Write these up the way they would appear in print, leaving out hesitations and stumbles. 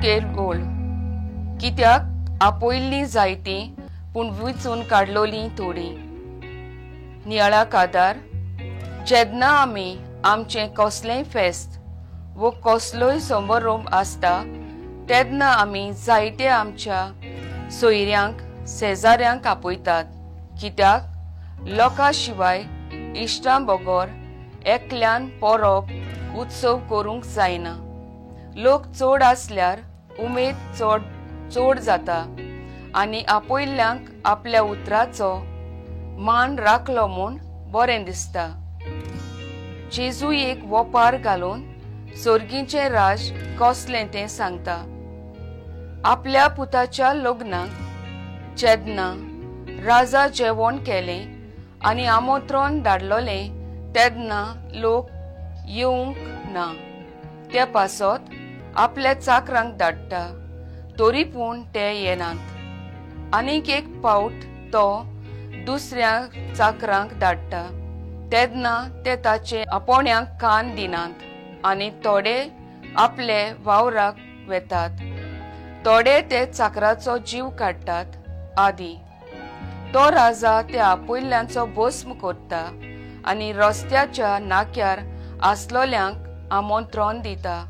केवळ कित्याक आपयल्ली जायती पूण विचून काडलोली थोडी। नियाळा कादार जेन्ना आमी आमचे कसलेय फेस्त वो कसलोय समारंभ आसता तेन्ना आमी जायते आमच्या सोयऱ्यांक शेजाऱ्यांक आपयतात, कित्याक लोकां शिवाय इश्टां बरोबर एकल्यान परब उत्सव करूंक जायना। लोक चड आसल्यार उमेद चड जाता आनी आपयल्ल्यांक आपल्या उतराचो मान राखलो म्हूण बरें दिसता। जेजूयेक वोपार घालून सर्गीचें राज कसलें तें सांगता। आपल्या पुताच्या लग्नाक जेन्ना राजा जेवण केलें आनी आमंत्रण धाडलोलें तेन्ना लोक येवंक ना, ते पासत आपल्या चाकरांक धाडटा, तरी पूण ते येनात। आनीक एक पावट तो दुसऱ्या चाकरांक धाडटा, तेन्ना ते ताचे आपोण्याक कान दिनात आनी थोडे आपले वावराक वेतात, थोडे ते चाकराचो जीव काडटात। आदी तो राजा त्या आपयल्ल्यांचो भस्म करता आनी रस्त्याच्या नाक्यार आसलोल्यांक आमंत्रण दिता।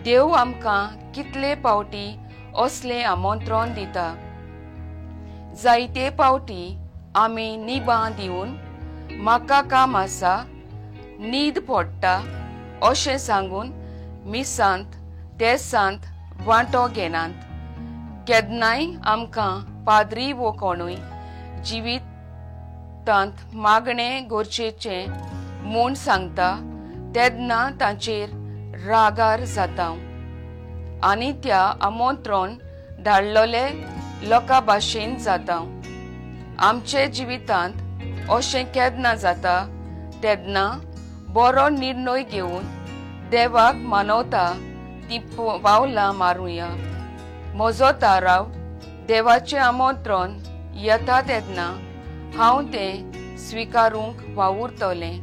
देव आमकां कितले पावटी असलें आमंत्रण दिता। जायते पावटी आमी निबां दिवन म्हाका काम आसा, न्हीद पडटा अशें सांगून मिसांत ते सांत वांटो घेनात। केन्नाय आमकां पाद्री वो कोणूय जिवितांत मागणें गरजेचें म्हूण सांगता तेन्ना तांचेर रागार जाता आनी त्या आमंत्रण धाडलोले लोकां भाशेन जाता। आमचे जिवितांत अशें केन्ना जाता तेन्ना बरो निर्णय घेवन देवाक मानवता ती पावलां मारुया। म्हजो थाराव देवाचें आमंत्रण येता तेन्ना हांव तें स्विकारूंक वावुरतलें।